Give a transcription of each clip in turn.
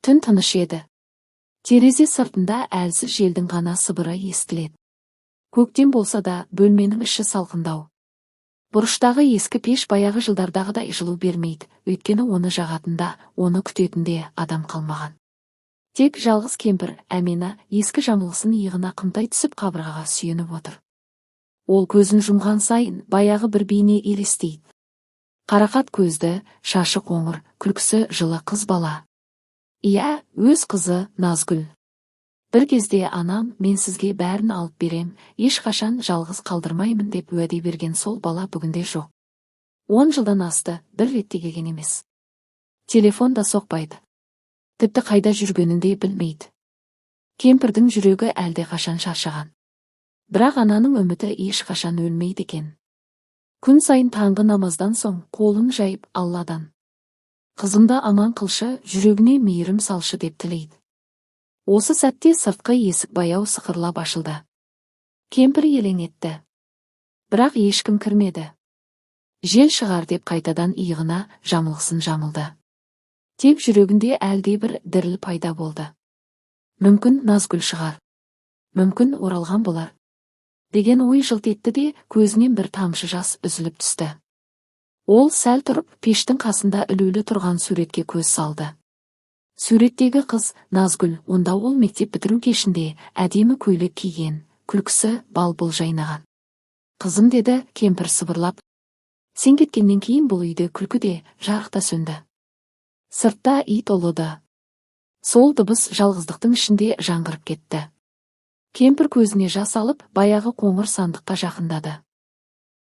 Түн тыныш еді. Терезе сыртында әлсіз желдің ғана сыбыры естіледі. Көктем болса да бөлменің іші салқындау. Бұрыштағы ескі пеш баяғы жылдардағыдай жылу бермейді, өйткені оны жағатында, оны күтетінде адам қалмаған. Тек жалғыз кемпір Әмина ескі жамылғысын иығына қымтай түсіп қабырғаға сүйеніп отыр. Ол көзін жұмған сайын баяғы бір бейне елестейді. Қарақат көзді, шашы қоңыр, күлкісі жылы қыз бала. Иә, өз қызы Назгүл. Бір кезде анам, мен сізге бәрін алып берем, ешқашан жалғыз қалдырмаймын деп уәде берген сол бала бүгінде жоқ. 10 жылдан асты, бір ретте келген емес. Телефон да соқпайды. Тіпті қайда жүргенін де білмейді. Кемпірдің жүрегі әлде қашан шаршаған. Бірақ ананың үміті ешқашан өлмейді екен. Күн сайын таңғы намаздан соң қолын жайып Алладан: қызымды аман қылшы, жүрегіне мейірім салшы деп тілейді. Осы сәтте сыртқы есік баяу сықырлап ашылды. Кемпір елең етті. Бірақ ешкім кірмеді. Жел шығар деп қайтадан иығына жамылғысын жамылды. Тек жүрегінде әлде бір діріл пайда болды. Мүмкін Назгүл шығар. Мүмкін оралған болар. Деген ой жылт етті де көзінен бір тамшы жас үзіліп түсті. Ол сәл тұрып пештің қасында ілулі тұрған суретке көз салды. Суреттегі қыз Назгүл, онда ол мектеп бітіру кешінде әдемі көйлек киген, күлкісі бал-бұл жайнаған. Қызым, деді кемпір сыбырлап. Сен кеткеннен кейін бұл үйде күлкі де, жарық та сөнді. Сыртта ит ұлыды. Сол дыбыс жалғыздықтың ішінде жаңғырып кетті. Кемпір көзіне жас алып, баяғы қоңыр сандыққа жақындады.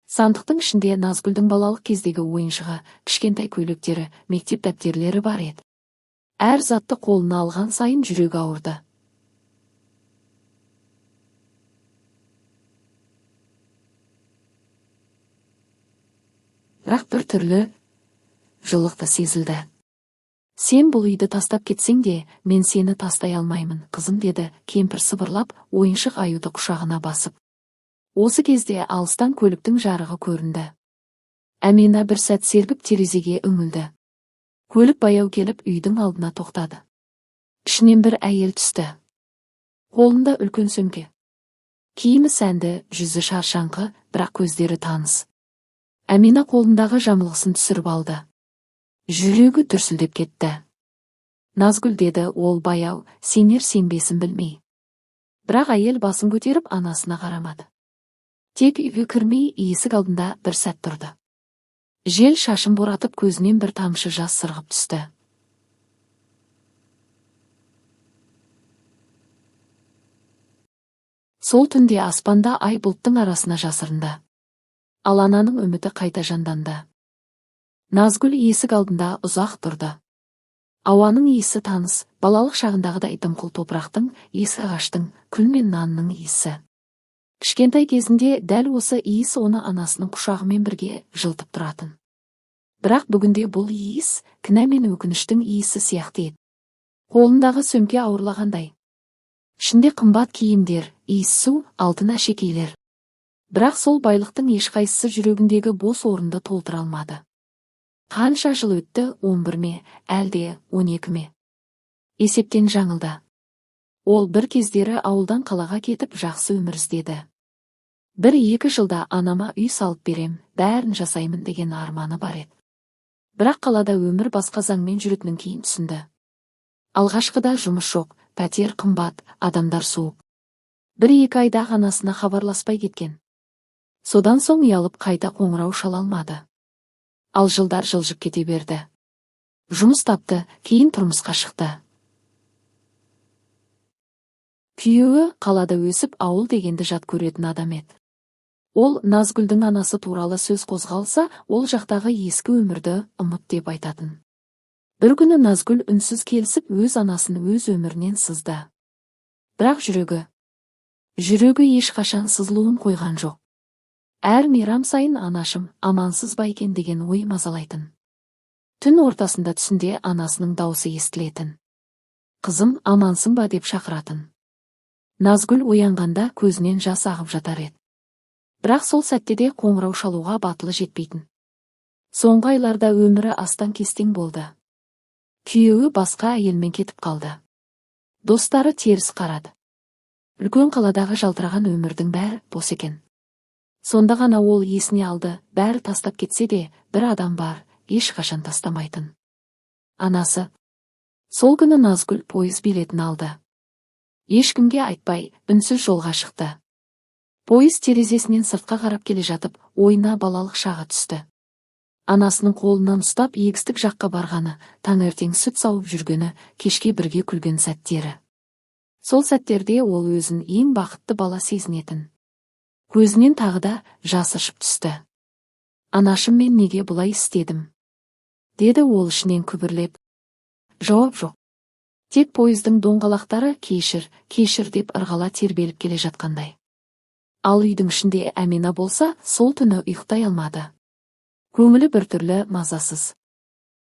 Сандықтың ішінде Назгүлдің балалық кездегі ойыншығы, кішкентай көйлектері, мектеп дәптерлері бар еді. Әр затты қолына алған сайын жүрегі ауырды. Бірақ бір түрлі жылылық сезілді. Сен бұл үйді тастап кетсең де, мен сені тастай алмаймын, қызым, деді кемпір сыбырлап, ойыншық аюды құшағына басып. Осы кезде алыстан көліктің жарығы көрінді. Әмина бір сәт сергіп терезеге үңілді. Көлік баяу келіп үйдің алдына тоқтады. Ішінен бір әйел түсті. Қолында үлкен сөмке. Киімі сәнді, жүзі шаршаңқы, бірақ көздері таныс. Әмина қолындағы жамылғысын түсіріп алды. Жүрегі дүрсілдеп кетті. Назгүл, деді ол баяу, сенер-сенбесін білмей. Бірақ әйел басын көтеріп анасына қарамады. Тек үйге кірмей есік алдында бір сәт тұрды. Жел шашын боратып көзінен бір тамшы жас сырғып түсті. Сол түнде аспанда ай бұлттың арасына жасырынды. Ал ананың үміті қайта жанданды. Назгүл есік алдында ұзақ тұрды. Ауаның иісі таныс, балалық шағындағыдай дымқыл топырақтың, ескі ағаштың, күл мен нанның иісі. Кішкентай кезінде дәл осы иіс оны анасының құшағымен бірге жылтып тұратын. Бірақ бүгінде бұл иіс кінә мен өкініштің иісі сияқты еді. Қолындағы сөмке ауырлағандай. Ішінде қымбат киімдер, иіссу, алтын әшекейлер. Бірақ сол байлықтың ешқайсысы жүрегіндегі бос орынды толтыра алмады. Қанша жыл өтті, 11 ме, әлде 12 ме? Есептен жаңылды. Ол бір кездері ауылдан қалаға кетіп жақсы өмір іздеді. 1-2 жылда анама үй салып берем, бәрін жасаймын деген арманы бар еді. Бірақ қалада өмір басқа заңмен жүретінін кейін түсінді. Алғашқыда жұмыс жоқ, пәтер қымбат, адамдар суық. 1-2 айда анасына хабарласпай кеткен. Содан соң ұялып қайта қоңырау шала алмады. Ал жылдар жылжып кете берді. Жұмыс тапты, кейін тұрмысқа шықты. Күйеуі қалада өсіп ауыл дегенді жат көретін адам еді. Ол Назгүлдің анасы туралы сөз қозғалса, ол жақтағы ескі өмірді ұмыт деп айтатын. Бір күні Назгүл үнсіз келісіп өз анасын өз өмірінен сызды. Бірақ жүрегі ешқашан сызылуын қойған жоқ. Әр мейрам сайын анашым амансыз ба екен деген ой мазалайтын. Түн ортасында түсінде анасының даусы естілетін. Қызым, амансың ба деп шақыратын. Назгүл оянғанда көзінен жас ағып жатар еді. Бірақ сол сәтте де қоңырау шалуға батылы жетпейтін. Соңғы айларда өмірі астан кестең болды. Күйеуі басқа әйелмен кетіп қалды. Достары теріс қарады. Үлкен қаладағы жалтыраған өмірдің бәрі бос екен. Сонда ғана ол есіне алды, бәрі тастап кетсе де, бір адам бар, ешқашан тастамайтын. Анасы. Сол күні Назгүл пойыз билетін алды. Ешкімге айтпай, үнсіз жолға шықты. Пойыз терезесінен сыртқа қарап келе жатып, ойына балалық шағы түсті. Анасының қолынан ұстап егістік жаққа барғаны, таңертең сүт сауып жүргені, кешке бірге күлген сәттері. Сол сәттерде ол өзін ең бақытты бала сезінетін. Көзінен тағы да жас ыршып түсті. Анашым, мен неге бұлай істедім? Деді ол ішінен күбірлеп. Жауап жоқ. Тек пойыздың доңғалақтары кешір, кешір деп ырғала тербеліп келе жатқандай. Ал үйдің ішінде Әмина болса, сол түні ұйықтай алмады. Көңілі біртүрлі мазасыз.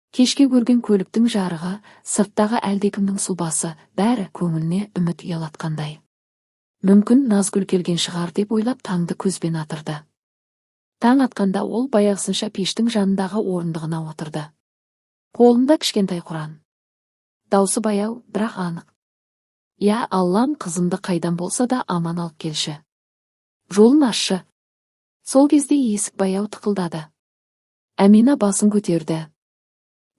Кешке көрген көліктің жарығы, сырттағы әлдекімнің сұлбасы, бәрі көңіліне үміт ұялатқандай. Мүмкін Назгүл келген шығар деп ойлап таңды көзбен атырды. Таң атқанда ол баяғысынша пештің жанындағы орындығына отырды. Қолында кішкентай Құран. Даусы баяу, бірақ анық. Я Аллам, қызымды қайдан болса да аман алып келші. Жолын ашшы. Сол кезде есік баяу тықылдады. Әмина басын көтерді.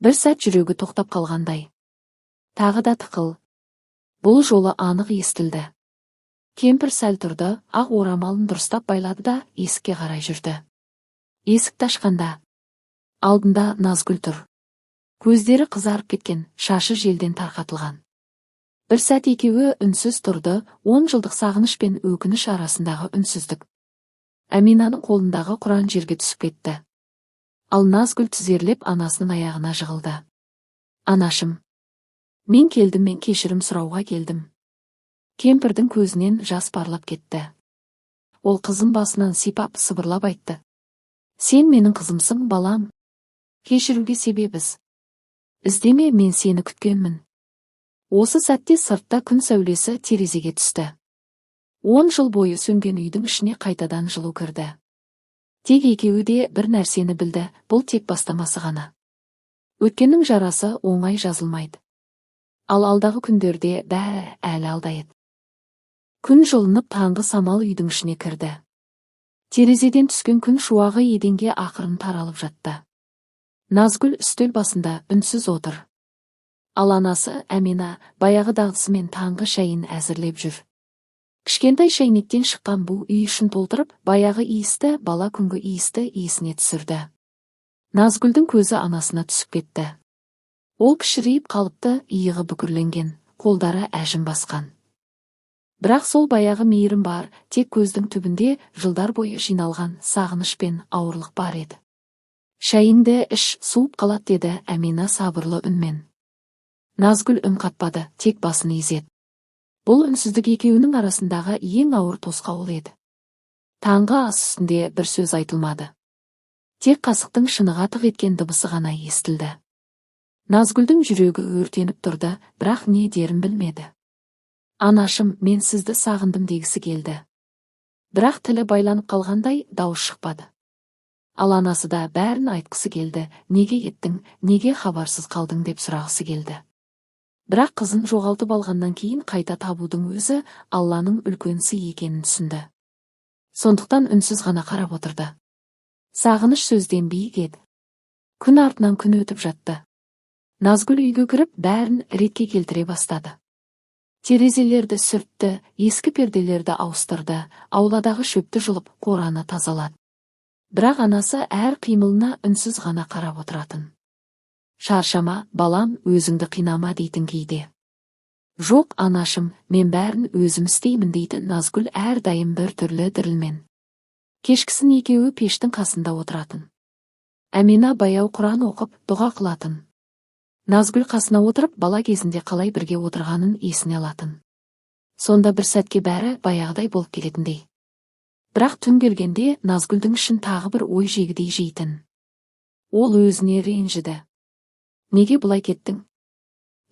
Бір сәт жүрегі тоқтап қалғандай. Тағы да тықыл. Бұл жолы анық естілді. Кемпір сәл тұрды, ақ орамалын дұрыстап байлады да есікке қарай жүрді. Есікті ашқанда алдында Назгүл тұр. Көздері қызарып кеткен, шашы желден тарқатылған. Бір сәт екеуі үнсіз тұрды, 10 жылдық сағыныш пен өкініш арасындағы үнсіздік. Әминаның қолындағы Құран жерге түсіп кетті. Ал Назгүл тізерлеп анасының аяғына жығылды. Анашым, мен келдім, мен кешірім сұрауға келдім. Кемпірдің көзінен жас парлап кетті. Ол қызын басынан сипап сыбырлап айтты. Сен менің қызымсың, балам. Кешіруге себебіз. Іздеме, мен сені күткенмін. Осы сәтте сыртта күн сәулесі терезеге түсті. 10 жыл бойы сөнген үйдің ішіне қайтадан жылу кірді. Тек екеуі де бір нәрсені білді, бұл тек бастамасы ғана. Өткеннің жарасы оңай жазылмайды. Ал алдағы күндерде бәрі әлі алда еді. Күн жылынып таңғы самал үйдің ішіне кірді. Терезеден түскен күн шуағы еденге ақырын таралып жатты. Назгүл үстел басында үнсіз отыр. Ал анасы Әмина баяғы дағдысымен таңғы шайын әзірлеп жүр. Кішкентай шайнектен шыққан бұл үй ішін толтырып, баяғы иісті, бала күнгі иісті иісіне түсірді. Назгүлдің көзі анасына түсіп кетті. Ол кішірейіп қалыпты, иығы бүкірленген, қолдары әжім басқан. Бірақ сол баяғы мейірім бар, тек көздің түбінде жылдар бойы жиналған сағыныш пен ауырлық бар еді. Шайыңды іш, суып қалады, деді Әмина сабырлы үнмен. Назгүл үн қатпады, тек басын изеді. Бұл үнсіздік екеуінің арасындағы ең ауыр тосқауыл еді. Таңғы ас үстінде бір сөз айтылмады. Тек қасықтың шыныға тық еткен дыбысы ғана естілді. Назгүлдің жүрегі өртеніп тұрды, бірақ не дерін білмеді. Анашым, мен сізді сағындым дегісі келді. Бірақ тілі байланып қалғандай дауыс шықпады. Ал анасы да бәрін айтқысы келді, неге кеттің, неге хабарсыз қалдың деп сұрағысы келді. Бірақ қызын жоғалтып алғаннан кейін қайта табудың өзі Алланың үлкен сый екенін түсінді. Сондықтан үнсіз ғана қарап отырды. Сағыныш сөзден биік еді. Күн артынан күн өтіп жатты. Назгүл үйге кіріп, бәрін ретке келтіре бастады. Терезелерді сүртті, ескі перделерді ауыстырды, ауладағы шөпті жұлып, қораны тазалады. Бірақ анасы әр қимылына үнсіз ғана қарап отыратын. Шаршама, балам, өзіңді қинама дейтін кейде. Жоқ, анашым, мен бәрін өзім істеймін дейтін Назгүл әрдайым бір түрлі дірілмен. Кешкісін екеуі пештің қасында отыратын. Әмина баяу Құран оқып, дұға қылатын. Назгүл қасына отырып, бала кезінде қалай бірге отырғанын есіне алатын. Сонда бір сәтке бәрі баяғыдай болып келетіндей. Бірақ түн келгенде Назгүлдің ішін тағы бір ой жегідей жейтін. Ол өзіне ренжіді. Неге бұлай кеттің?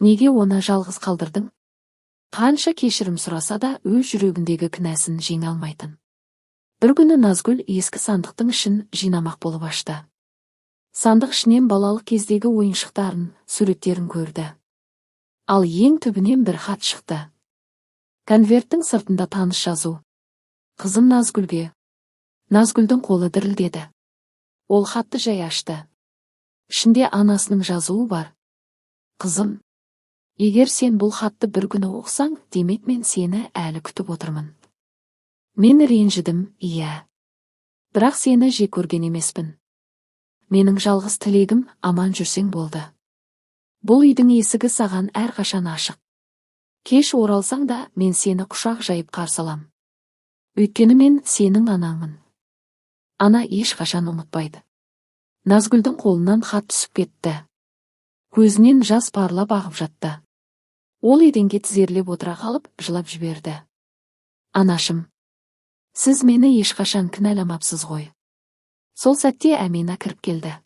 Неге оны жалғыз қалдырдың? Қанша кешірім сұраса да өз жүрегіндегі кінәсін жеңе алмайтын. Бір күні Назгүл ескі сандықтың ішін жинамақ болып ашты. Сандық ішінен балалық кездегі ойыншықтарын, суреттерін көрді. Ал ең түбінен бір хат шықты. Конверттің сыртында таныш жазу. Қызым Назгүлге. Назгүлдің қолы дірілдеді. Ол хатты жай ашты. Ішінде анасының жазуы бар. Қызым, егер сен бұл хатты бір күні оқысаң, демек мен сені әлі күтіп отырмын. Мен ренжідім, иә. Бірақ сені жек көрген емеспін. Менің жалғыз тілегім аман жүрсең болды. Бұл үйдің есігі саған әрқашан ашық. Кеш оралсаң да мен сені құшақ жайып қарсы алам. Өйткені мен сенің анаңмын. Ана ешқашан ұмытпайды. Назгүлдің қолынан хат түсіп кетті. Көзінен жас парлап ағып жатты. Ол еденге тізерлеп отыра қалып, жылап жіберді. Анашым, сіз мені ешқашан кінәламапсыз ғой. Сол сәтте Әмина кіріп келді.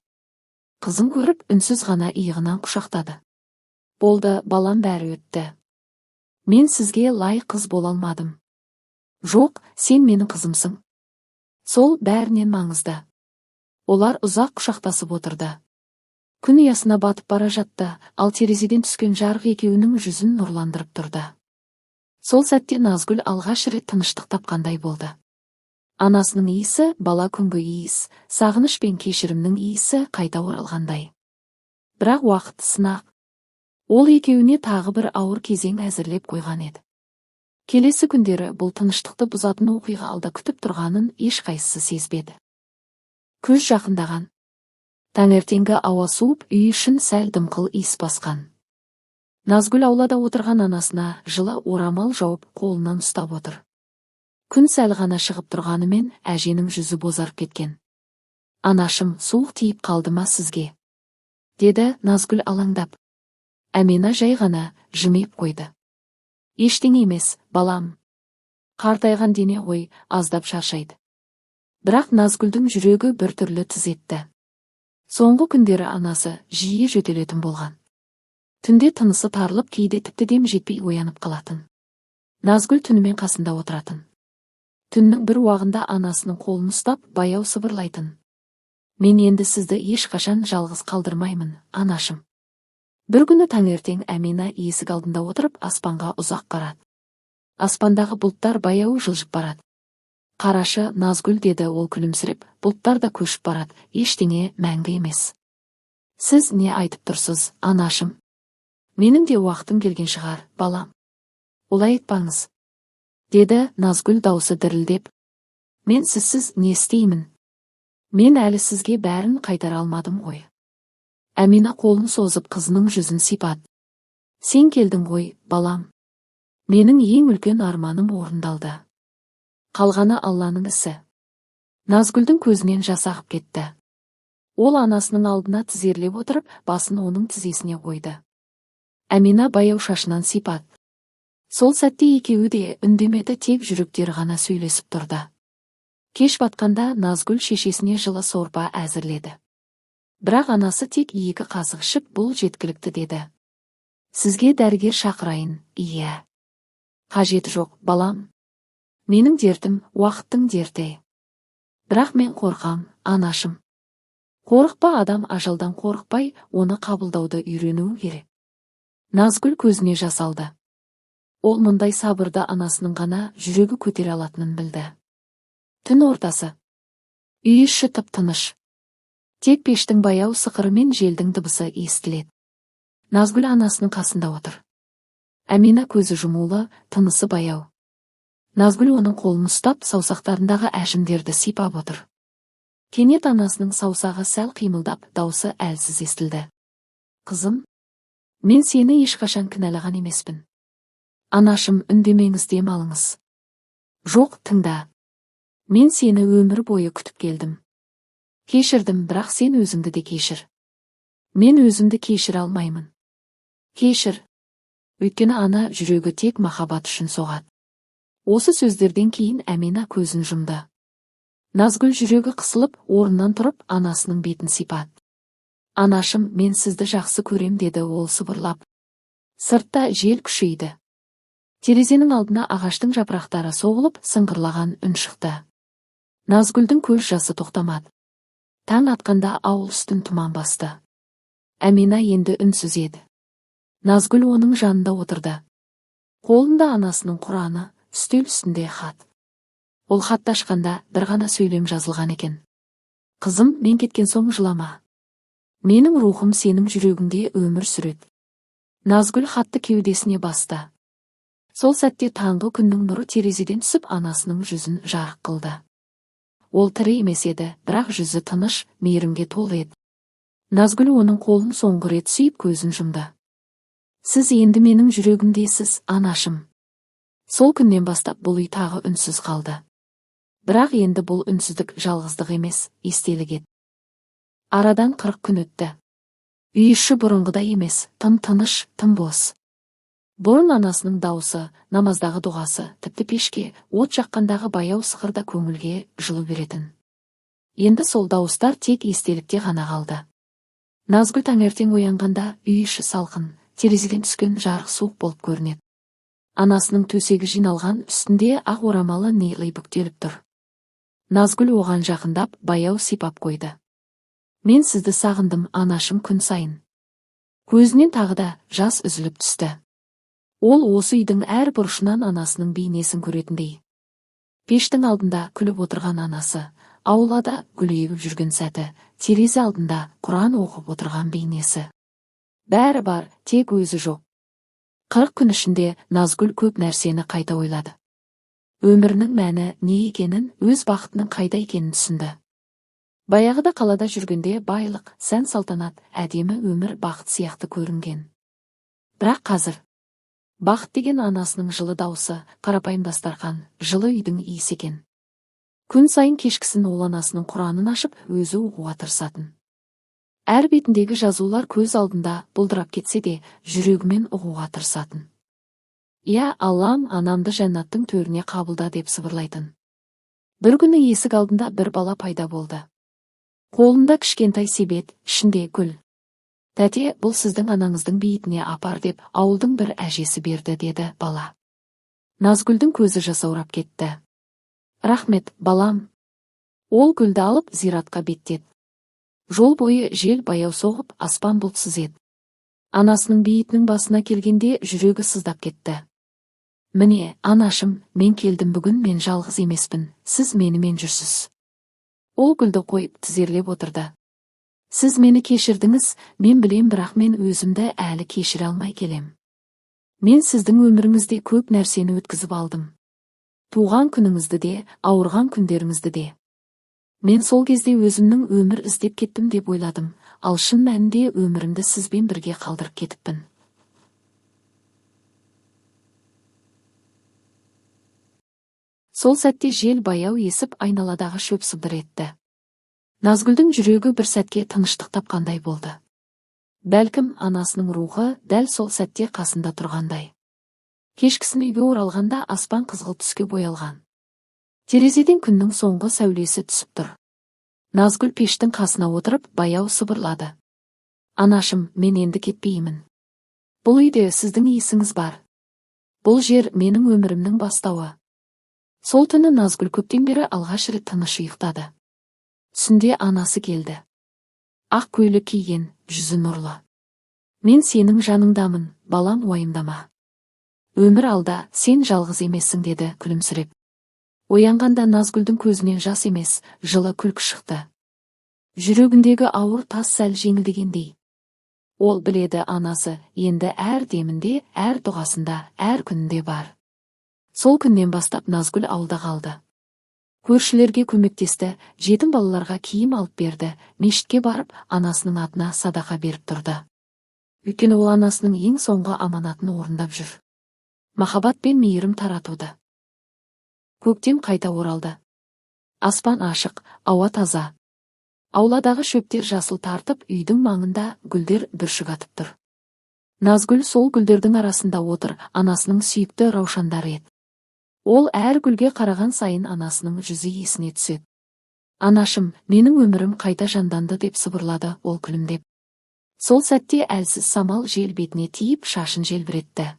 Қызын көріп, үнсіз ғана иығынан құшақтады. Болды, балам, бәрі өтті. Мен сізге лайық қыз бола алмадым. Жоқ, сен менің қызымсың. Сол бәрінен маңызды. Олар ұзақ құшақтасып отырды. Күн ұясына батып бара жатты, ал терезеден түскен жарық екеуінің жүзін нұрландырып тұрды. Сол сәтте Назгүл алғаш рет тыныштық тапқандай болды. Анасының иісі, бала күнгі иіс, сағыныш пен кешірімнің иісі қайта оралғандай. Бірақ уақыт сынақ. Ол екеуіне тағы бір ауыр кезең әзірлеп қойған еді. Келесі күндері бұл тыныштықты бұзатын оқиға алда күтіп тұрғанын ешқайсысы сезбеді. Күз жақындаған. Таңертеңгі ауа суып, үй ішін сәл дымқыл иіс басқан. Назгүл аулада отырған анасына жылы орамал жауып қолынан ұстап отыр. Күн сәл ғана шығып тұрғанымен әженің жүзі бозарып кеткен. Анашым, суық тиіп қалды ма сізге? Деді Назгүл алаңдап. Әмина жай ғана жымиып қойды. Ештеңе емес, балам. Қартайған дене ғой, аздап шаршайды. Бірақ Назгүлдің жүрегі біртүрлі тіз етті. Соңғы күндері анасы жиі жөтелетін болған. Түнде тынысы тарылып, кейде тіпті дем жетпей оянып қалатын. Назгүл түнімен қасында отыратын. Түннің бір уағында анасының қолын ұстап, баяу сыбырлайтын. Мен енді сізді ешқашан жалғыз қалдырмаймын, анашым. Бір күні таңертең Әмина есік алдында отырып аспанға ұзақ қарады. Аспандағы бұлттар баяу жылжып барады. Қарашы, Назгүл, деді ол күлімсіреп, бұлттар да көшіп барады, ештеңе мәңгі емес. Сіз не айтып тұрсыз, анашым? Менің де уақытым келген шығар, балам. Олай айтпаңыз, деді Назгүл даусы дірілдеп. Мен сізсіз не істеймін? Мен әлі сізге бәрін қайтара алмадым ғой. Әмина қолын созып қызының жүзін сипады. Сен келдің ғой, балам. Менің ең үлкен арманым орындалды. Қалғаны Алланың ісі. Назгүлдің көзінен жас ағып кетті. Ол анасының алдына тізерлеп отырып, басын оның тізесіне қойды. Әмина баяу шашынан сипады. Сол сәтте екеуі де үндемеді, тек жүректері ғана сөйлесіп тұрды. Кеш батқанда Назгүл шешесіне жылы сорпа әзірледі. Бірақ анасы тек 2 қасық ішіп, бұл жеткілікті деді. Сізге дәрігер шақырайын, иә. Қажеті жоқ, балам. Менің дертім уақыттың дерті. Бірақ мен қорқам, анашым. Қорықпа, адам ажалдан қорықпай, оны қабылдауды үйренуі керек. Назгүл көзіне жас алды. Ол мұндай сабырды анасының ғана жүрегі көтере алатынын білді. Түн ортасы. Үй іші тып-тыныш. Тек пештің баяу сықыры мен желдің дыбысы естіледі. Назгүл анасының қасында отыр. Әмина көзі жұмулы, тынысы баяу. Назгүл оның қолын ұстап, саусақтарындағы әжімдерді сипап отыр. Кенет анасының саусағы сәл қимылдап, даусы әлсіз естілді. Қызым, мен сені ешқашан кінәлаған емеспін. Анашым, үндемеңіз, дем алыңыз. Жоқ, тыңда. Мен сені өмір бойы күтіп келдім. Кешірдім, бірақ сен өзіңді де кешір. Мен өзімді кешіре алмаймын. Кешір. Өйткені ана жүрегі тек махаббат үшін соғады. Осы сөздерден кейін Әмина көзін жұмды. Назгүл жүрегі қысылып, орнынан тұрып, анасының бетін сипады. Анашым, мен сізді жақсы көрем, деді ол сыбырлап. Сыртта жел күшейді. Терезенің алдына ағаштың жапырақтары соғылып, сыңғырлаған үн шықты. Назгүлдің көз жасы тоқтамады. Таң атқанда ауыл үстін тұман басты. Әмина енді үнсіз еді. Назгүл оның жанында отырды. Қолында анасының Құраны, үстел үстінде хат. Ол хатты ашқанда бір ғана сөйлем жазылған екен. Қызым, мен кеткен соң жылама. Менің рухым сенің жүрегіңде өмір сүреді. Назгүл хатты кеудесіне басты. Сол сәтте таңғы күннің нұры терезеден түсіп анасының жүзін жарық қылды. Ол тірі емес еді, бірақ жүзі тыныш, мейірімге толы еді. Назгүл оның қолын соңғы рет сүйіп көзін жұмды. Сіз енді менің жүрегімдесіз, анашым. Сол күннен бастап бұл үй тағы үнсіз қалды. Бірақ енді бұл үнсіздік жалғыздық емес, естелік еді. Арадан 40 күн өтті. Үй іші бұрынғыдай емес, тым тыныш, тым бос. Бұрын анасының дауысы, намаздағы дұғасы, тіпті пешке, от жаққандағы баяу сықырда көңілге жылу беретін. Енді сол дауыстар тек естелікте ғана қалды. Назгүл таңертең оянғанда үй іші салқын, терезеден түскен жарық суық болып көрінеді. Анасының төсегі жиналған, үстінде ақ орамалы нейлей бүктеліп тұр. Назгүл оған жақындап, баяу сипап қойды. Мен сізді сағындым, анашым, күн сайын. Көзінен тағы да жас үзіліп түсті. Ол осы үйдің әр бұрышынан анасының бейнесін көретіндей. Пештің алдында күліп отырған анасы, аулада гүл егіп жүрген сәті, терезе алдында Құран оқып отырған бейнесі. Бәрі бар, тек өзі жоқ. 40 күн ішінде Назгүл көп нәрсені қайта ойлады. Өмірінің мәні не екенін, өз бақытының қайда екенін түсінді. Баяғыда қалада жүргенде байлық, сән салтанат, әдемі өмір бақыт сияқты көрінген. Бірақ қазір бақыт деген анасының жылы дауысы, қарапайым дастархан, жылы үйдің иісі екен. Күн сайын кешкісін ол анасының Құранын ашып, өзі оқуға тырысатын. Әр бетіндегі жазулар көз алдында бұлдырап кетсе де, жүрегімен оқуға тырысатын. «Я, Аллам, анамды жәннаттың төріне қабылда» деп сыбырлайтын. Бір күні есік алдында бір бала пайда болды. Қолында кішкентай себет, ішінде гүл. «Тәте, бұл сіздің анаңыздың бейітіне апар» деп ауылдың бір әжесі берді, деді бала. Назгүлдің көзі жасаурап кетті. «Рахмет, балам». Ол гүлді алып зиратқа беттеді. Жол бойы жел баяу соғып, аспан бұлтсыз еді. Анасының бейітінің басына келгенде жүрегі сыздап кетті. «Міне, анашым, мен келдім, бүгін мен жалғыз емеспін, сіз менімен жүрсіз». Ол гүлді қойып тізерлеп отырды. «Сіз мені кешірдіңіз, мен білем, бірақ мен өзімді әлі кешіре алмай келем. Мен сіздің өміріңізде көп нәрсені өткізіп алдым. Туған күніңізді де, ауырған күндеріңізді де. Мен сол кезде өзімнің өмір іздеп кеттім деп ойладым, ал шын мәнінде өмірімді сізбен бірге қалдырып кетіппін». Сол сәтте жел баяу есіп айналадағы шөп сыбдыр етті. Назгүлдің жүрегі бір сәтке тыныштық тапқандай болды. Бәлкім анасының рухы дәл сол сәтте қасында тұрғандай. Кешкісін үйге оралғанда аспан қызғылт түске боялған. Терезеден күннің соңғы сәулесі түсіп тұр. Назгүл пештің қасына отырып баяу сыбырлады. «Анашым, мен енді кетпеймін. Бұл үйде сіздің иісіңіз бар. Бұл жер менің өмірімнің бастауы». Сол түні Назгүл көптен бері алғаш рет тыныш ұйықтады. Түсінде анасы келді. Ақ көйлек киген, жүзі нұрлы. «Мен сенің жаныңдамын, балам, уайымдама. Өмір алда, сен жалғыз емессің» деді күлімсіреп. Оянғанда Назгүлдің көзінен жас емес, жылы күлкі шықты. Жүрегіндегі ауыр тас сәл жеңілдегендей. Ол біледі, анасы енді әр демінде, әр дұғасында, әр күнінде бар. Сол күннен бастап Назгүл ауылда қалды. Көршілерге көмектесті, жетім балаларға киім алып берді, мешітке барып, анасының атына садақа беріп тұрды. Өйткені ол анасының ең соңғы аманатын орындап жүр. Махаббат пен мейірім таратуды. Көктем қайта оралды. Аспан ашық, ауа таза. Ауладағы шөптер жасыл тартып, үйдің маңында гүлдер бүршік атып тұр. Назгүл сол гүлдердің арасында отыр, анасының сүйікті раушандары еді. Ол әр гүлге қараған сайын анасының жүзі есіне түседі. «Анашым, менің өмірім қайта жанданды» деп сыбырлады ол күлімдеп. Сол сәтте әлсіз самал жел бетіне тиіп шашын желбіретті.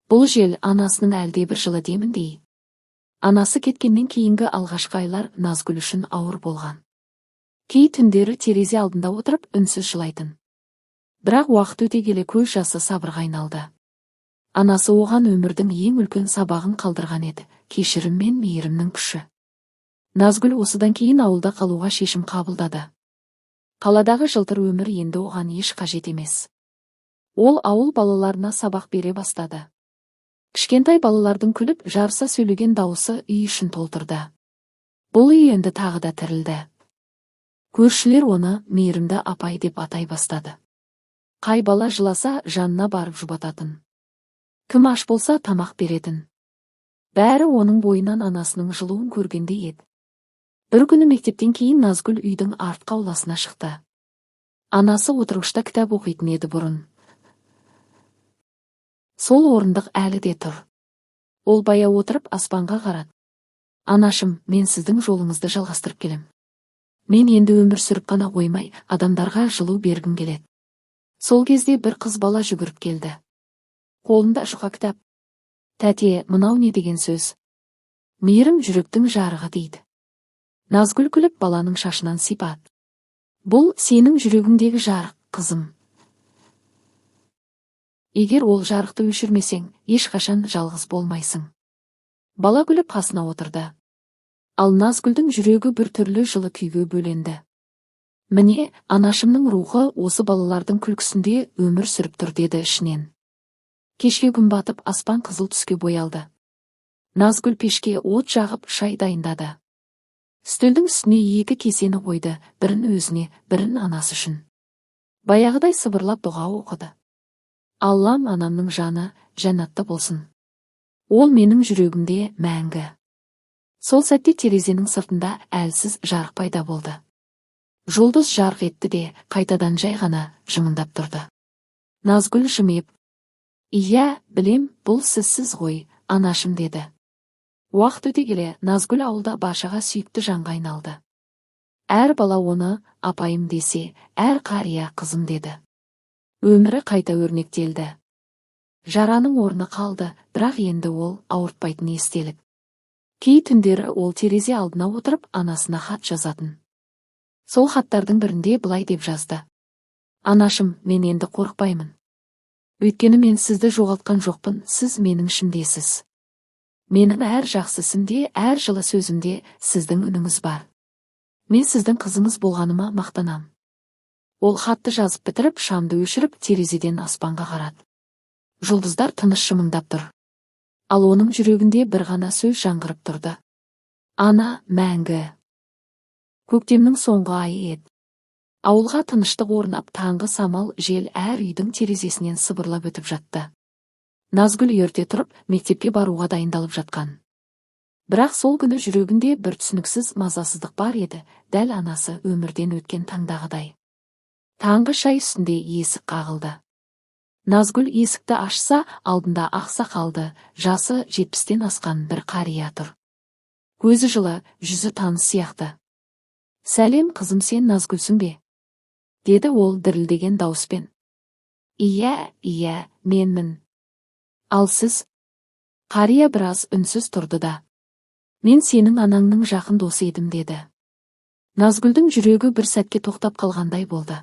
Бұл жел анасының әлдебір жылы деміндей. Анасы кеткеннен кейінгі алғашқы айлар Назгүл үшін ауыр болған. Кей түндері терезе алдында отырып үнсіз жылайтын. Бірақ уақыт өте келе көз жасы сабырға айналды. Анасы оған өмірдің ең үлкен сабағын қалдырған еді, кешірім мен мейірімнің күші. Назгүл осыдан кейін ауылда қалуға шешім қабылдады. Қаладағы жылтыр өмір енді оған еш қажет емес. Ол ауыл балаларына сабақ бере бастады. Кішкентай балалардың күліп жарыса сөйлеген дауысы үй ішін толтырды. Бұл үй енді тағы да тірілді. Көршілер оны мейірімді апай деп атай бастады. Қай бала жыласа жанына барып жұбататын. Кім аш болса тамақ беретін. Бәрі оның бойынан анасының жылуын көргендей еді. Бір күні мектептен кейін Назгүл үйдің артқы ауласына шықты. Анасы отырғышта кітап оқитын еді бұрын. Сол орындық әлі де тұр. Ол баяу отырып аспанға қарады. Анашым, мен сіздің жолыңызды жалғастырып келем. Мен енді өмір сүріп қана қоймай, адамдарға жылу бергім келеді. Сол кезде бір қыз бала жүгіріп келді. Қолында жұқа кітап. Тәте, мынау не деген сөз? Мейірім жүректің жарығы дейді. Назгүл күліп баланың шашынан сипады. Бұл сенің жүрегіңдегі жарық, қызым. Егер ол жарықты өшірмесең, ешқашан жалғыз болмайсың. Бала күліп қасына отырды. Ал Назгүлдің жүрегі бір түрлі жылы күйге бөленді. Міне, анашымның рухы осы балалардың күлкісінде өмір сүріп тұр деді ішінен. Кешке күн батып, аспан қызыл түске боялды. Назгүл пешке от жағып шай дайындады. Үстелдің үстіне екі кесені қойды, бірін өзіне, бірін анасы үшін. Баяғыдай сыбырлап дұға оқыды. Аллам, анамның жаны жәннатта болсын. Ол менің жүрегімде мәңгі. Сол сәтте терезенің сыртында әлсіз жарық пайда болды. Жұлдыз жарқ етті де, қайтадан жай ғана жымыңдап тұрды. Назгүл жымиып, «Иә, білем, бұл сізсіз ғой, анашым» деді. Уақыт өте келе, Назгүл ауылда башаға сүйікті жанға айналды. Әр бала оны апайым десе, әр қария қызым деді. Өмірі қайта өрнектелді. Жараның орны қалды, бірақ енді ол ауыртпайтын естелік. Кей түндері ол терезе алдына отырып анасына хат жазатын. Сол хаттардың бірінде былай деп жазды. Анашым, мен енді қорықпаймын. Өйткені мен сізді жоғалтқан жоқпын, сіз менің ішімдесіз. Менің әр жақсы ісімде, әр жылы сөзімде сіздің үніңіз бар. Мен сіздің қызыңыз болғаныма мақтанам. Ол хатты жазып бітіріп, шамды өшіріп, терезеден аспанға қарады. Жұлдыздар тыныш жымыңдап тұр. Ал оның жүрегінде бір ғана сөз жаңғырып тұрды. Ана мәңгі. Көктемнің соңғы айы еді. Ауылға тыныштық орнап, таңғы самал жел әр үйдің терезесінен сыбырлап өтіп жатты. Назгүл ерте тұрып, мектепке баруға дайындалып жатқан. Бірақ сол күні жүрегінде бір түсініксіз мазасыздық бар еді, дәл анасы өмірден өткен таңдағыдай. Таңғы шай үстінде есік қағылды. Назгүл есікті ашса, алдында ақ сақалды, жасы 70-тен асқан бір қария тұр. Көзі жылы, жүзі таныс сияқты. Сәлем, қызым, сен Назгүлсің бе? Деді ол дірілдеген дауыспен. Иә, менмін. Ал сіз? Қария біраз үнсіз тұрды да. Мен сенің анаңның жақын досы едім деді. Назгүлдің жүрегі бір сәтке тоқтап қалғандай болды.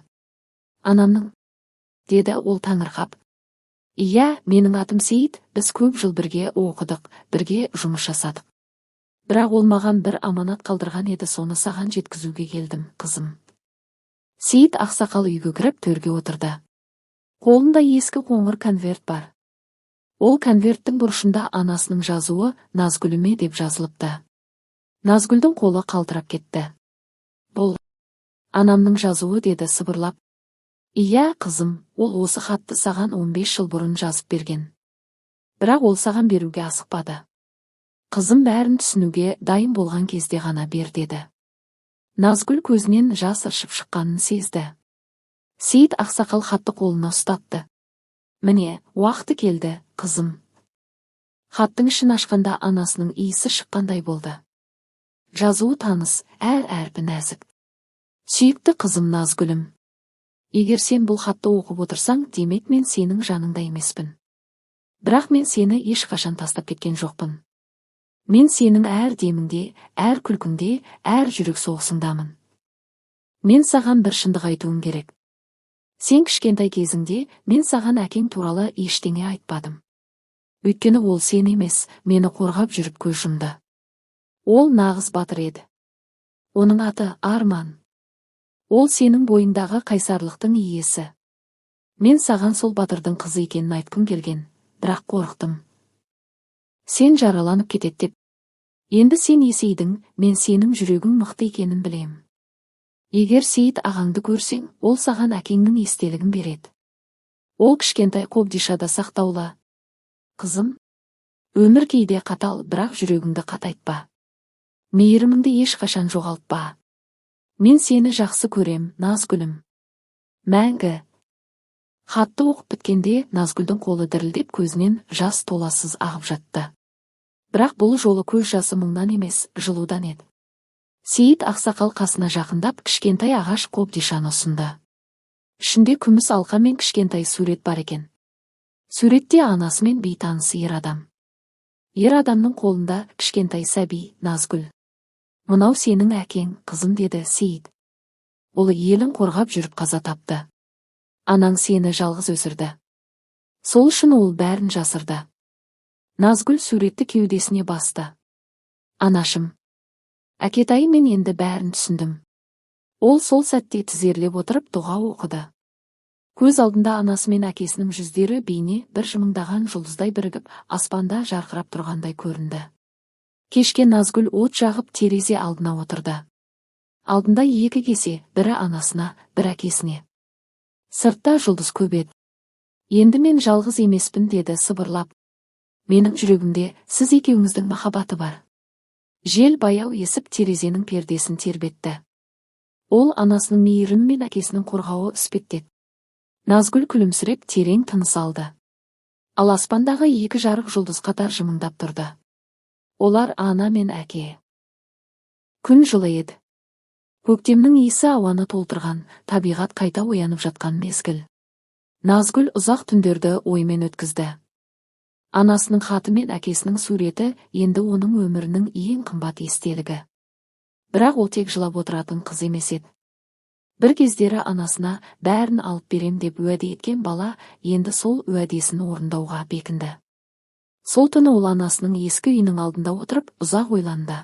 Анамның? Деді ол таңырқап. Иә, менің атым Сейіт, біз көп жыл бірге оқыдық, бірге жұмыс жасадық. Бірақ ол маған бір аманат қалдырған еді, соны саған жеткізуге келдім, қызым. Сейіт ақсақал үйге кіріп төрге отырды. Қолында ескі қоңыр конверт бар. Ол конверттің бұрышында анасының жазуы Назгүліме деп жазылыпты. Назгүлдің қолы қалтырап кетті. Бұл анамның жазуы деді сыбырлап. Иә, қызым, ол осы хатты саған 15 жыл бұрын жазып берген. Бірақ ол саған беруге асықпады. Қызым бәрін түсінуге дайын болған кезде ғана бер деді. Назгүл көзінен жас ыршып шыққанын сезді. Сейіт ақсақал хатты қолына ұстатты. Міне, уақыты келді, қызым. Хаттың ішін ашқанда анасының иісі шыққандай болды. Жазуы таныс, әр әрпі нәзік. Сүйікті қызым Назгүлім. Егер сен бұл хатты оқып отырсаң, демек мен сенің жаныңда емеспін. Бірақ мен сені ешқашан тастап кеткен жоқпын. Мен сенің әр деміңде, әр күлкіңде, әр жүрек соғысыңдамын. Мен саған бір шындық айтуым керек. Сен кішкентай кезіңде мен саған әкең туралы ештеңе айтпадым. Өйткені ол сен емес, мені қорғап жүріп көз жұмды. Ол нағыз батыр еді. Оның аты Арман. Ол сенің бойындағы қайсарлықтың иесі. Мен саған сол батырдың қызы екенін айтқым келген, бірақ қорықтым. Сен жараланып кетет деп. Енді сен есейдің, мен сенің жүрегің мықты екенін білем. Егер Сейіт ағаңды көрсең, ол саған әкеңнің естелігін береді. Ол кішкентай Қобдишада сақтаулы. Қызым, өмір кейде қатал, бірақ жүрегіңді қатайтпа. Мейіріміңді ешқашан жоғалтпа. Мен сені жақсы көрем, Назгүлім. Мәңгі. Хатты оқып біткенде Назгүлдің қолы дірілдеп көзінен жас толассыз ағып жатты. Бірақ бұл жолы көз жасы мұңнан емес, жылудан еді. Сейіт ақсақал қасына жақындап кішкентай ағаш Қобдишаны ұсынды. Ішінде күміс алқа мен кішкентай сурет бар екен. Суретте анасы мен бейтаныс ер адам. Ер адамның қолында кішкентай сәби, Назгүл. Мынау сенің әкең, қызым, деді Сейіт. Ол елін қорғап жүріп қаза тапты. Анаң сені жалғыз өсірді. Сол үшін ол бәрін жасырды. Назгүл суретті кеудесіне басты. Анашым. Әкетай, мен енді бәрін түсіндім. Ол сол сәтте тізерлеп отырып дұға оқыды. Көз алдында анасы мен әкесінің жүздері бейне бір жымыңдаған жұлдыздай бірігіп, аспанда жарқырап тұрғандай көрінді. Кешке Назгүл от жағып терезе алдына отырды. Алдында екі кесе, бірі анасына, бір әкесіне. Сыртта жұлдыз көп еді. Енді мен жалғыз емеспін, деді сыбырлап. Менің жүрегімде сіз екеуіңіздің махаббаты бар. Жел баяу есіп терезенің пердесін тербетті. Ол анасының мейірімі мен әкесінің қорғауы іспеттеді. Назгүл күлімсіреп терең тыныс алды. Ал аспандағы екі жарық жұлдыз қатар жымыңдап тұрды. Олар ана мен әке. Күн жылы еді. Көктемнің иісі ауаны толтырған, табиғат қайта оянып жатқан мезгіл. Назгүл ұзақ түндерді оймен өткізді. Анасының хаты мен әкесінің суреті енді оның өмірінің ең қымбат естелігі. Бірақ ол тек жылап отыратын қыз емес еді. Бір кездері анасына бәрін алып берем деп уәде еткен бала енді сол уәдесін орындауға бекінді. Сол түні ол анасының ескі үйінің алдында отырып ұзақ ойланды.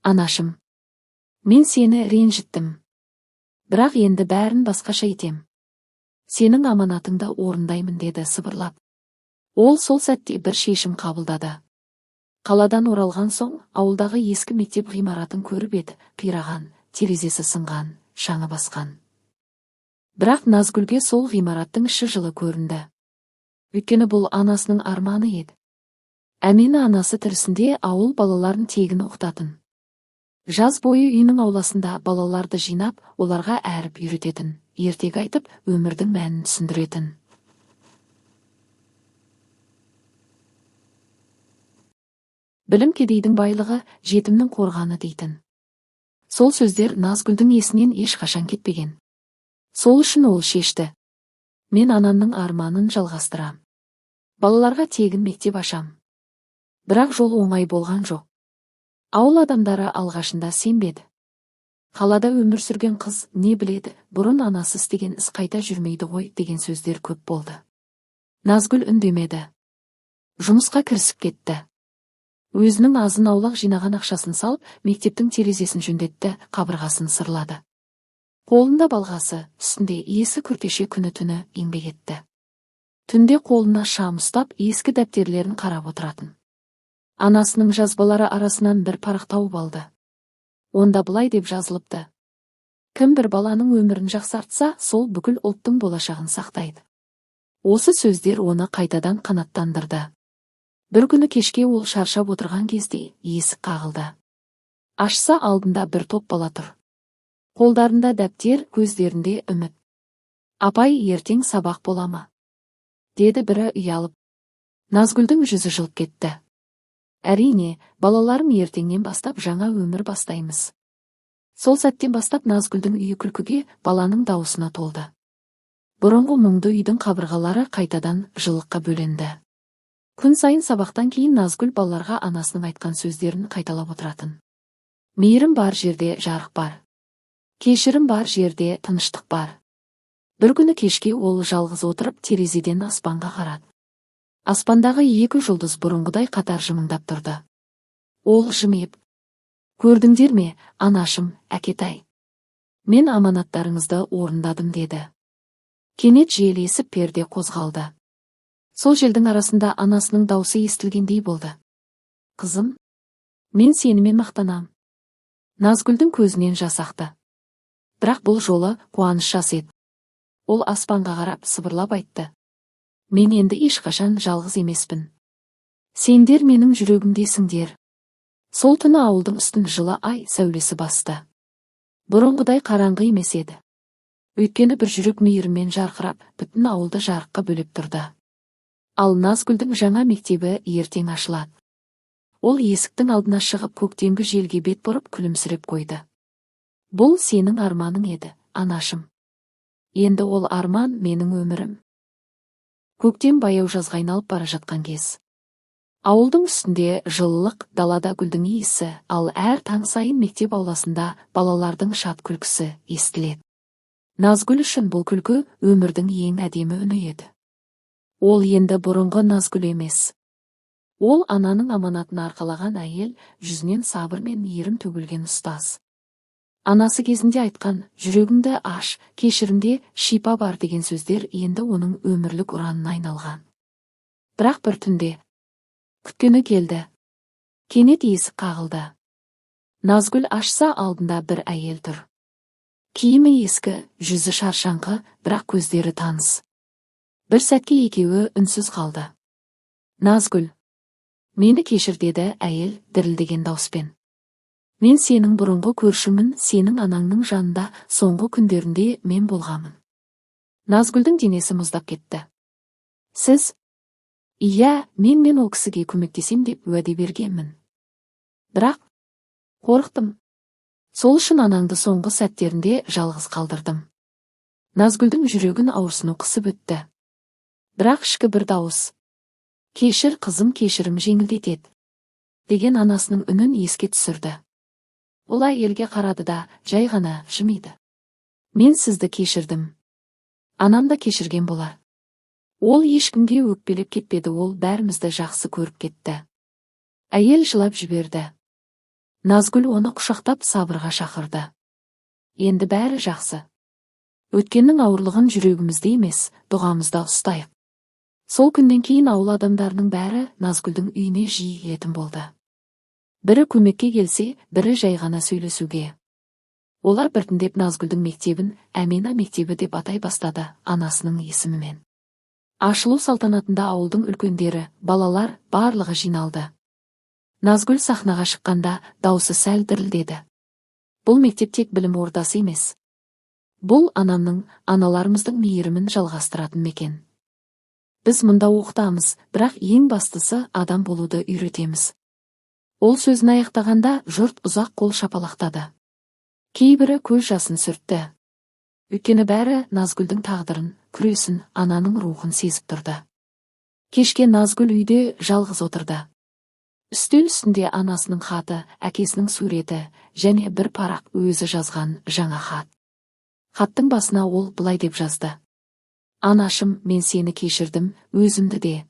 Анашым, мен сені ренжіттім. Бірақ енді бәрін басқаша етем. Сенің аманатыңды орындаймын, деді сыбырлап. Ол сол сәтте бір шешім қабылдады. Қаладан оралған соң ауылдағы ескі мектеп ғимаратын көріп еді, қираған, терезесі сынған, шаңы басқан. Бірақ Назгүлге сол ғимараттың іші жылы көрінді. Өйткені бұл анасының арманы еді. Әмина анасы тірісінде ауыл балаларын тегін оқытатын. Жаз бойы үйінің ауласында балаларды жинап, оларға әріп үйрететін, ертегі айтып, өмірдің мәнін түсіндіретін. Білім кедейдің байлығы, жетімнің қорғаны дейтін. Сол сөздер Назгүлдің есінен ешқашан кетпеген. Сол үшін ол шешті. Мен анамның арманын жалғастырам. Балаларға тегін мектеп ашам. Бірақ жол оңай болған жоқ. Ауыл адамдары алғашында сенбеді. Қалада өмір сүрген қыз не біледі, бұрын анасы істеген іс қайта жүрмейді ғой, деген сөздер көп болды. Назгүл үндемеді. Жұмысқа кірісіп кетті. Өзінің азын аулақ жинаған ақшасын салып, мектептің терезесін жөндетті, қабырғасын сырлады. Қолында балғасы, үстінде иесі күртеше күні-түні еңбек етті. Түнде қолына шам ұстап, ескі дәптерлерін қарап отыратын. Анасының жазбалары арасынан бір парақ тауып алды. Онда былай деп жазылыпты. Кім бір баланың өмірін жақсартса, сол бүкіл ұлттың болашағын сақтайды. Осы сөздер оны қайтадан қанаттандырды. Бір күні кешке ол шаршап отырған кезде есік қағылды. Ашса алдында бір топ бала тұр. Қолдарында дәптер, көздерінде үміт. Апай, ертең сабақ бола ма? Деді бірі ұялып. Назгүлдің жүзі жылып кетті. Әрине, балаларым, ертеңнен бастап жаңа өмір бастаймыз. Сол сәттен бастап Назгүлдің үйі күлкіге, баланың дауысына толды. Бұрынғы мұңды үйдің қабырғалары қайтадан жылыққа бөленді. Күн сайын сабақтан кейін Назгүл балаларға анасының айтқан сөздерін қайталап отыратын. Мейірім бар жерде жарық бар. Кешірім бар жерде тыныштық бар. Бір күні кешке ол жалғыз отырып терезеден аспанға қарады. Аспандағы екі жұлдыз бұрынғыдай қатар жымыңдап тұрды. Ол жымиып: "Көрдіңдер ме, анашым, әкетай. Мен аманаттарыңызды орындадым" деді. Кенет жел есіп перде қозғалды. Сол желдің арасында анасының даусы естілгендей болды. "Қызым, мен сенімен мақтанам." Назгүлдің көзінен жас ақты. Бірақ бұл жолы қуаныш жас еді. Ол аспанға қарап сыбырлап айтты: "Мен енді ешқашан жалғыз емеспін. Сендер менің жүрегімдесіңдер." Сол түні ауылдың үстін жылы ай сәулесі басты. Бұрынғыдай қараңғы емес еді. Өйткені бір жүрек мейіріммен жарқырап, бүтін ауылды жарыққа бөлеп тұрды. Ал Назгүлдің жаңа мектебі ертең ашылады. Ол есіктің алдына шығып көктемгі желге бет бұрып күлімсіреп қойды. "Бұл сенің арманың еді, анашым. Енді ол арман менің өмірім." Көктем баяу жазға айналып бара жатқан кез. Ауылдың үстінде жылылық, далада гүлдің иісі, ал әр таң сайын мектеп ауласында балалардың шат күлкісі естіледі. Назгүл үшін бұл күлкі өмірдің ең әдемі үні еді. Ол енді бұрынғы Назгүл емес. Ол ананың аманатын арқалаған әйел, жүзінен сабыр мен мейірім төгілген ұстаз. Анасы кезінде айтқан "жүрегіңді аш, кешірімде шипа бар" деген сөздер енді оның өмірлік ұранына айналған. Бірақ бір түнде күткені келді. Кенет есік қағылды. Назгүл ашса, алдында бір әйел тұр. Киімі ескі, жүзі шаршаңқы, бірақ көздері таныс. Бір сәтке екеуі үнсіз қалды. "Назгүл, мені кешір" деді әйел дірілдеген дауыспен. "Мен сенің бұрынғы көршімін, сенің анаңның жанында соңғы күндерінде мен болғамын." Назгүлдің денесі мұздап кетті. "Сіз?" "Иә, мен ол кісіге көмектесем деп уәде бергенмін. Бірақ қорықтым. Сол үшін анаңды соңғы сәттерінде жалғыз қалдырдым." Назгүлдің жүрегін ауырсыну қысып өтті. Бірақ ішкі бір дауыс: "Кешір, қызым, кешірім жеңілдетеді" деген анасының үнін еске түсірді. Ол әйелге қарады да жай ғана жымиды. "Мен сізді кешірдім. Анам да кешірген болар." Ол ешкімге өкпелеп кетпеді, ол бәрімізді жақсы көріп кетті. Әйел жылап жіберді. Назгүл оны құшақтап сабырға шақырды. "Енді бәрі жақсы. Өткеннің ауырлығын жүрегімізде емес, дұғамызда ұстайық." Сол күннен кейін ауыл адамдарының бәрі Назгүлдің үйіне жиі келетін болды. Бірі көмекке келсе, бірі жай ғана сөйлесуге. Олар біртіндеп Назгүлдің мектебін Әмина мектебі деп атай бастады, анасының есімімен. Ашылу салтанатында ауылдың үлкендері, балалар барлығы жиналды. Назгүл сахнаға шыққанда даусы сәл дірілдеді. "Бұл мектеп тек білім ордасы емес. Бұл анамның, аналарымыздың мейірімін жалғастыратын мекен. Біз мұнда оқытамыз, бірақ ең бастысы адам болуды үйретеміз." Ол сөзін аяқтағанда жұрт ұзақ қол шапалақтады. Кейбірі көз жасын сүртті. Өйткені бәрі Назгүлдің тағдырын, күресін, ананың рухын сезіп тұрды. Кешке Назгүл үйде жалғыз отырды. Үстел үстінде анасының хаты, әкесінің суреті және бір парақ өзі жазған жаңа хат. Хаттың басына ол былай деп жазды: "Анашым, мен сені кешірдім, өзімді де.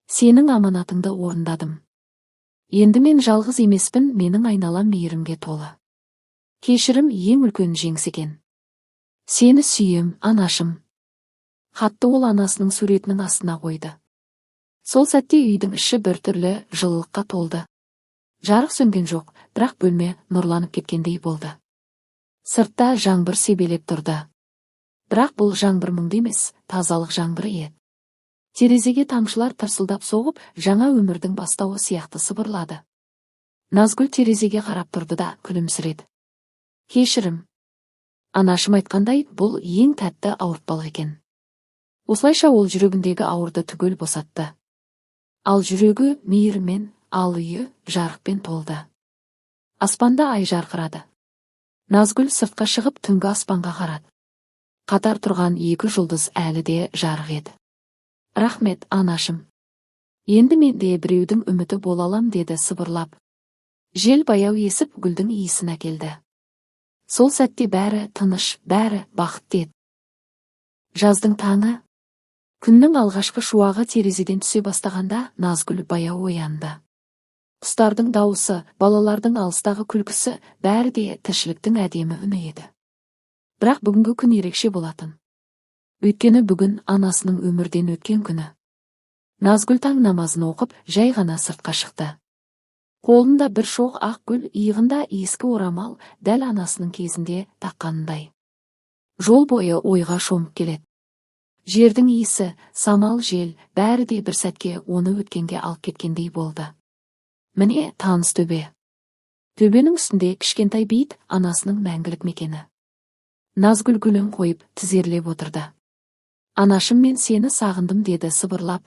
Сенің аманатыңды орындадым. Енді мен жалғыз емеспін, менің айналам мейірімге толы. Кешірім ең үлкен жеңіс екен. Сені сүйем, анашым." Хатты ол анасының суретінің астына қойды. Сол сәтте үйдің іші біртүрлі жылылыққа толды. Жарық сөнген жоқ, бірақ бөлме нұрланып кеткендей болды. Сыртта жаңбыр себелеп тұрды. Бірақ бұл жаңбыр мұңды емес, тазалық жаңбыры еді. Терезеге тамшылар тырсылдап соғып, жаңа өмірдің бастауы сияқты сыбырлады. Назгүл терезеге қарап тұрды да күлімсіреді. "Кешірім. Анашым айтқандай, бұл ең тәтті ауыртпалық екен." Осылайша ол жүрегіндегі ауырды түгел босатты. Ал жүрегі мейірмен, ал үйі жарықпен толды. Аспанда ай жарқырады. Назгүл сыртқа шығып түнгі аспанға қарады. Қатар тұрған екі жұлдыз әлі де жарық еді. "Рахмет, анашым. Енді мен де біреудің үміті бола алам" деді сыбырлап. Жел баяу есіп гүлдің иісін әкелді. Сол сәтте бәрі тыныш, бәрі бақытты еді. Жаздың таңы. Күннің алғашқы шуағы терезеден түсе бастағанда Назгүл баяу оянды. Құстардың дауысы, балалардың алыстағы күлкісі, бәрі де тіршіліктің әдемі үні еді. Бірақ бүгінгі күн ерекше болатын. Өйткені бүгін анасының өмірден өткен күні. Назгүл таң намазын оқып, жай ғана сыртқа шықты. Қолында бір шоқ ақ гүл, иығында ескі орамал, дәл анасының кезінде таққанындай. Жол бойы ойға шомып келеді. Жердің иісі, самал жел, бәрі де бір сәтке оны өткенге алып кеткендей болды. Міне таныс төбе. Төбенің үстінде кішкентай бейіт анасының мәңгілік мекені. Назгүл гүлін қойып тізерлеп отырды. Анашым, мен сені сағындым, деді сыбырлап.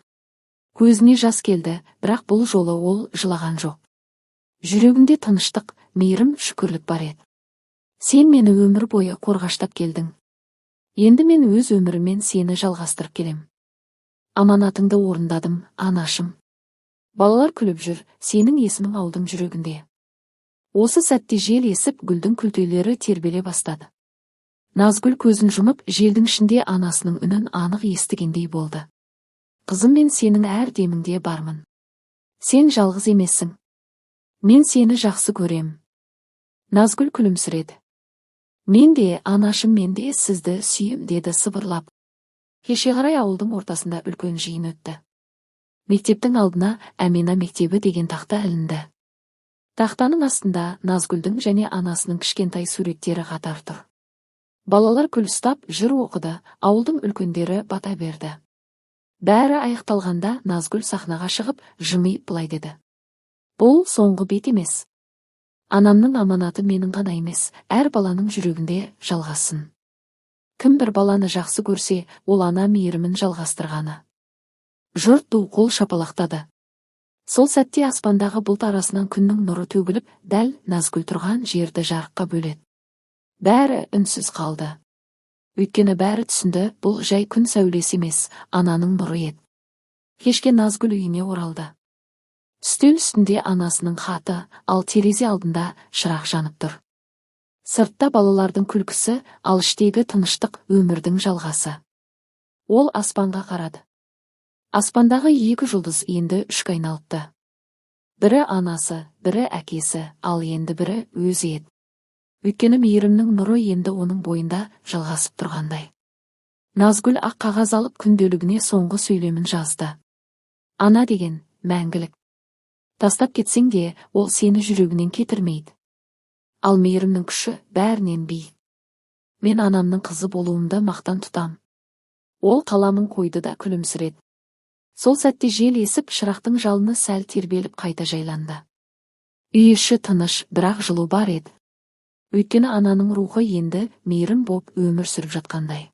Көзіне жас келді, бірақ бұл жолы ол жылаған жоқ. Жүрегінде тыныштық, мейірім, шүкірлік бар еді. Сен мені өмір бойы қорғаштап келдің. Енді мен өз өмірімен сені жалғастырып келем. Аманатыңды орындадым, анашым. Балалар күліп жүр, сенің есімің ауылдың жүрегінде. Осы сәтте жел есіп, гүлдің күлтелері тербеле бастады. Назгүл көзін жұмып, желдің ішінде анасының үнін анық естігендей болды. Қызым, мен сенің әр деміңде бармын. Сен жалғыз емессің. Мен сені жақсы көрем. Назгүл күлімсіреді. Мен де, анашым, мен де сізді сүйем, деді сыбырлап. Кеше қарай ауылдың ортасында үлкен жиын өтті. Мектептің алдына Әмина мектебі деген тақта ілінді. Тақтаның астында Назгүлдің және анасының кішкентай суреттері қатар тұр. Балалар күл ұстап, жыр оқыды, ауылдың үлкендері бата берді. Бәрі аяқталғанда Назгүл сахнаға шығып, жымиып былай деді. Бұл соңғы бет емес. Анамның аманаты менің ғана емес, әр баланың жүрегінде жалғасын. Кім бір баланы жақсы көрсе, ол ана мейірімін жалғастырғаны. Жұрт ду қол шапалақтады. Сол сәтте аспандағы бұлт арасынан күннің нұры төгіліп, дәл Назгүл тұрған жерді жарыққа бөледі. Бәрі үнсіз қалды. Өйткені бәрі түсінді, бұл жай күн сәулесі емес, ананың нұры еді. Кешке Назгүл үйіне оралды. Үстел үстінде анасының хаты, ал терезе алдында шырақ жанып тұр. Сыртта балалардың күлкісі, ал іштегі тыныштық, өмірдің жалғасы. Ол аспанға қарады. Аспандағы екі жұлдыз енді үшке айналыпты. Бірі анасы, бірі әкесі, ал енді бірі өзі еді. Өйткені мейірімнің нұры енді оның бойында жалғасып тұрғандай. Назгүл ақ қағаз алып күнделігіне соңғы сөйлемін жазды. Ана деген мәңгілік. Тастап кетсең де, ол сені жүрегінен кетірмейді. Ал мейірімнің күші бәрінен биік. Мен анамның қызы болуымды мақтан тұтам. Ол қаламын қойды да күлімсіреді. Сол сәтте жел есіп, шырақтың жалыны сәл тербеліп қайта жайланды. Үй іші тыныш, бірақ жылу бар еді. Өйткені ананың рухы енді мейірім боп өмір сүріп жатқандай.